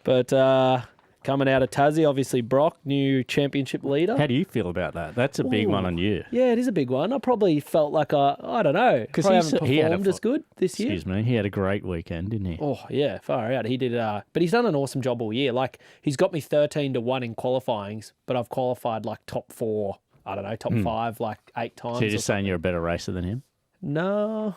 But coming out of Tassie, obviously Brock, new championship leader. How do you feel about that? That's a big one on you. Yeah, it is a big one. I probably felt like I don't know, because he haven't performed as good this year. Excuse me, he had a great weekend, didn't he? Oh yeah, far out. He did, but he's done an awesome job all year. Like he's got me 13-1 in qualifyings, but I've qualified like top 4. I don't know, top 5 like 8 times. So you're just saying you're a better racer than him? No,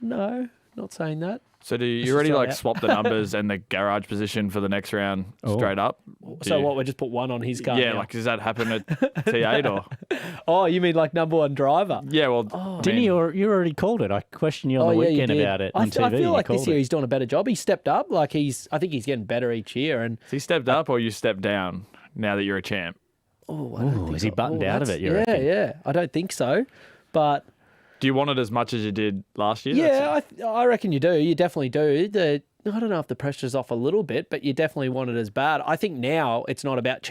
not saying that. So do you already like swap the numbers and the garage position for the next round straight up? So what, we just put 1 on his car Yeah, now? like does that happen at T8 or? Oh, you mean like number 1 driver? Yeah, well, Didn't you already called it? I questioned you on the weekend about it on TV. I feel like this year it. he's doing a better job. He stepped up. Like I think he's getting better each year. And Has he stepped up or you stepped down now that you're a champ? I don't think is he buttoned out of it? You yeah, reckon? yeah. I don't think so, but. Do you want it as much as you did last year? Yeah, I reckon you do. You definitely do. I don't know if the pressure's off a little bit, but you definitely want it as bad. I think now it's not about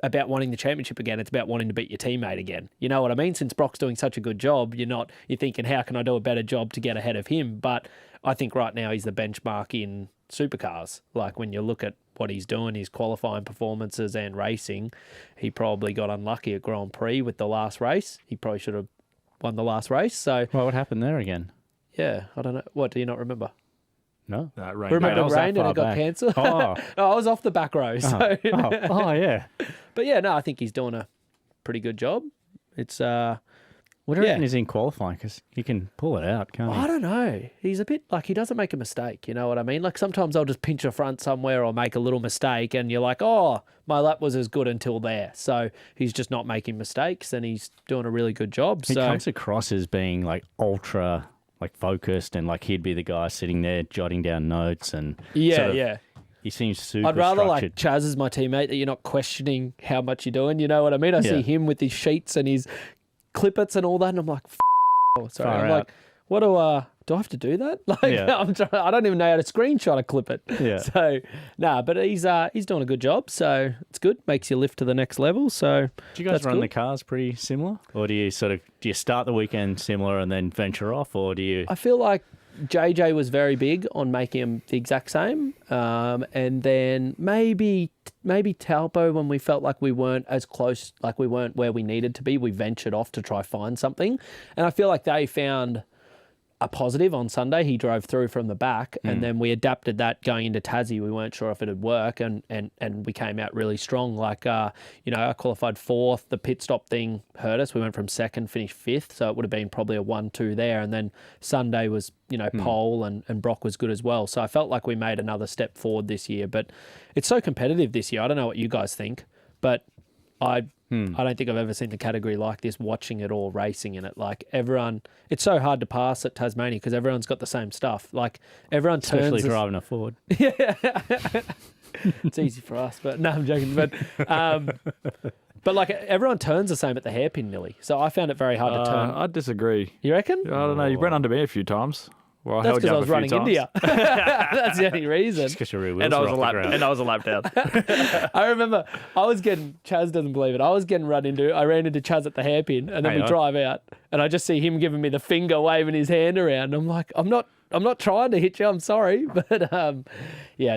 about wanting the championship again. It's about wanting to beat your teammate again. You know what I mean? Since Brock's doing such a good job, you're thinking, how can I do a better job to get ahead of him? But I think right now he's the benchmark in supercars. Like when you look at what he's doing, his qualifying performances and racing, he probably got unlucky at Grand Prix with the last race. He probably should have won the last race. So what happened there again? Yeah, I don't know. What, do you not remember? No. Remember it rained and it got cancelled? Oh. No, I was off the back row. So. Yeah. But yeah, no, I think he's doing a pretty good job. It's what do you reckon is in qualifying? Because he can pull it out, can't he? I don't know. He's a bit like, he doesn't make a mistake. You know what I mean? Like sometimes I'll just pinch a front somewhere or make a little mistake and you're like, oh, my lap was as good until there. So he's just not making mistakes and he's doing a really good job. He comes across as being like ultra like focused and like he'd be the guy sitting there jotting down notes and yeah. He seems super I'd rather structured. like Chaz as my teammate that you're not questioning how much you're doing. You know what I mean? I see him with his sheets and his clippets and all that, and I'm like, sorry. I'm like, what do I have to do that? Like, I don't even know how to screenshot a clippet. Yeah. So, but he's doing a good job. So it's good. Makes you lift to the next level. So do you guys run the cars pretty similar, or do you start the weekend similar and then venture off, or do you? I feel like JJ was very big on making them the exact same, and then maybe Talpo, when we felt like we weren't as close, like we weren't where we needed to be, we ventured off to try find something, and I feel like they found a positive on Sunday. He drove through from the back, and then we adapted that going into Tassie. We weren't sure if it'd work, and we came out really strong. Like, I qualified 4th. The pit stop thing hurt us. We went from 2nd, finished 5th, so it would have been probably a 1-2 there. And then Sunday was, pole, and Brock was good as well. So I felt like we made another step forward this year. But it's so competitive this year. I don't know what you guys think, but I don't think I've ever seen the category like this, watching it all, racing in it. Like everyone, it's so hard to pass at Tasmania because everyone's got the same stuff. Like everyone turns... Especially driving a Ford. Yeah. It's easy for us, but no, I'm joking. But like everyone turns the same at the hairpin nearly. So I found it very hard to turn. I disagree. You reckon? I don't know. You went under me a few times. Well, that's because I was running India. That's the only reason. Just because your rear wheels and I was a lap down. I remember Chaz doesn't believe it. I ran into Chaz at the hairpin, and then we drive out, and I just see him giving me the finger, waving his hand around. I'm like, I'm not trying to hit you. I'm sorry, but and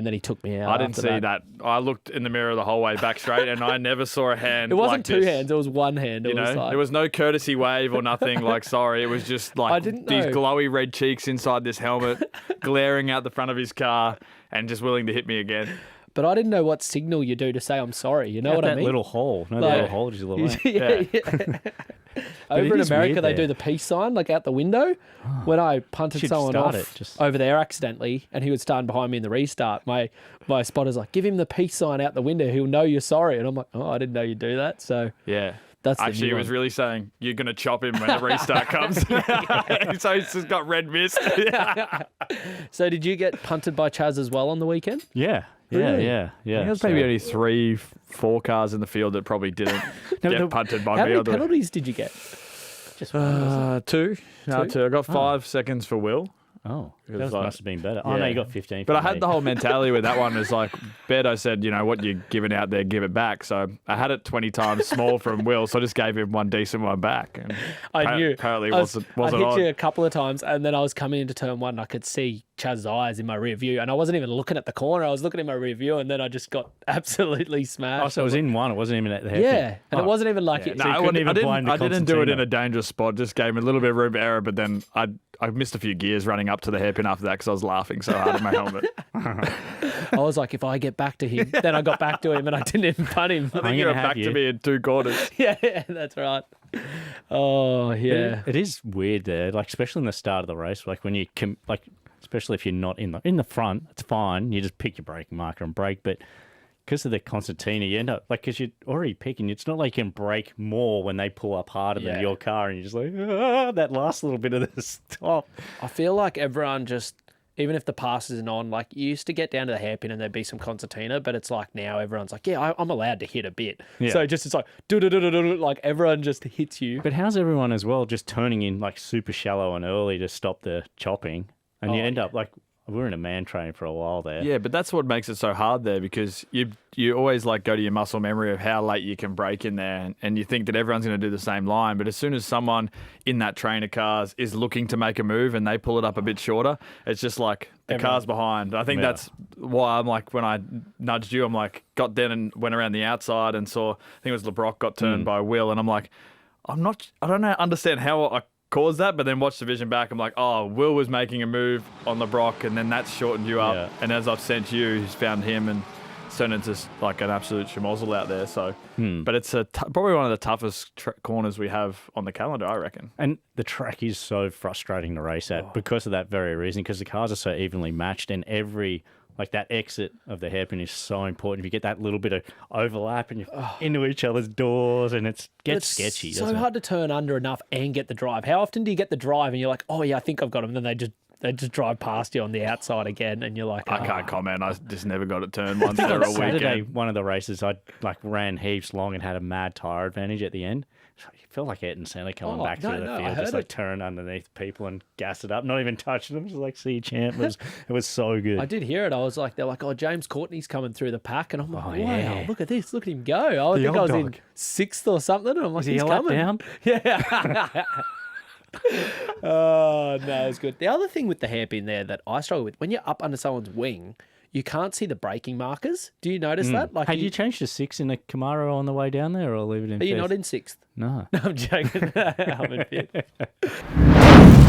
then he took me out. I didn't see that. I looked in the mirror the whole way back straight, and I never saw a hand. It wasn't like two hands. It was one hand. There was no courtesy wave or nothing. Like, sorry, it was just like these glowy red cheeks inside this helmet, glaring out the front of his car, and just willing to hit me again. But I didn't know what signal you do to say I'm sorry. You know what I mean? That little hole. No, the little hole just a little way. Yeah. Over in America, they do the peace sign, like out the window. When I punted someone off over there accidentally, and he was starting behind me in the restart, my spotter's like, give him the peace sign out the window. He'll know you're sorry. And I'm like, I didn't know you'd do that. So yeah. That's actually, he was really saying, you're going to chop him when the restart comes. So he's just got red mist. So did you get punted by Chaz as well on the weekend? Yeah. Really? Yeah. There's maybe only 3-4 cars in the field that probably didn't get punted by me. How many penalties did you get? Just one, 2. I got 5 seconds for Will. Oh, It that was must have been better. Oh, no, yeah. you got 15. But I from had me. the whole mentality with that one is like, Beto said, you know, what you're giving out there, give it back. So I had it 20 times small from Will, so I just gave him one decent one back. And I knew. Apparently I wasn't hit on. you a couple of times, and then I was coming into turn one, and I could see Chaz's eyes in my rear view, and I wasn't even looking at the corner. I was looking in my rear view, and then I just got absolutely smashed. Oh, so it was in one. It wasn't even at the hairpin. Yeah, and it wasn't even like it. So you couldn't even blind the I didn't do it in Constantino. a dangerous spot. Just gave him a little bit of room for error, but then I missed a few gears running up to the hairpin after that because I was laughing so hard at my helmet. I was like, if I get back to him, then I got back to him, and I didn't even punt him. I think you were back to me in 2 quarters. Yeah, that's right. Oh, yeah. It is weird there, like especially in the start of the race, like when you especially if you're not in the front, it's fine. You just pick your braking marker and brake, but because of the concertina, you end up like because you're already picking. It's not like you can brake more when they pull up harder than your car, and you're just like that last little bit of the stop. I feel like everyone just, even if the pass isn't on, like you used to get down to the hairpin and there'd be some concertina, but it's like now everyone's like, yeah, I'm allowed to hit a bit. Yeah. So just it's like, do, like everyone just hits you. But how's everyone as well just turning in like super shallow and early to stop the chopping, and you end up like. We were in a man train for a while there. Yeah, but that's what makes it so hard there because you always like go to your muscle memory of how late you can brake in there and you think that everyone's going to do the same line. But as soon as someone in that train of cars is looking to make a move and they pull it up a bit shorter, it's just like the car's behind. I think that's why I'm like, when I nudged you, I'm like, got then and went around the outside and saw, I think it was LeBrock got turned by Will. And I'm like, I don't understand how I caused that, but then watch the vision back. I'm like, oh, Will was making a move on the Brock, and then that's shortened you up. Yeah. And as I've sent you, he's found him and it's turned into like an absolute schmozzle out there. So, but it's probably one of the toughest corners we have on the calendar, I reckon. And the track is so frustrating to race at because of that very reason, because the cars are so evenly matched, and every like that exit of the hairpin is so important. If you get that little bit of overlap and you're into each other's doors, and it gets sketchy. It's so hard to turn under enough and get the drive. How often do you get the drive and you're like, oh yeah, I think I've got him, and then they just drive past you on the outside again, and you're like, I can't comment. I just never got it turned once there On a Saturday, weekend. one of the races, I like ran heaps long and had a mad tyre advantage at the end. So you feel like Ayrton Senna coming back through the I field, heard just like it. turn underneath people and gas it up, not even touching them, just like see champ. It was so good. I did hear it. I was like, they're like, oh, James Courtney's coming through the pack, and I'm like, wow, yeah. look at this, look at him go. I think I was in 6th or something, and I'm like, Is he he's a lap coming. down? Yeah. Oh no, it's good. The other thing with the hairpin there that I struggle with, when you're up under someone's wing, you can't see the braking markers. Do you notice that? Like, Had you changed to 6 in the Camaro on the way down there, or leave it in are you fifth? not in 6th? No. No, I'm joking. I'm in 5th.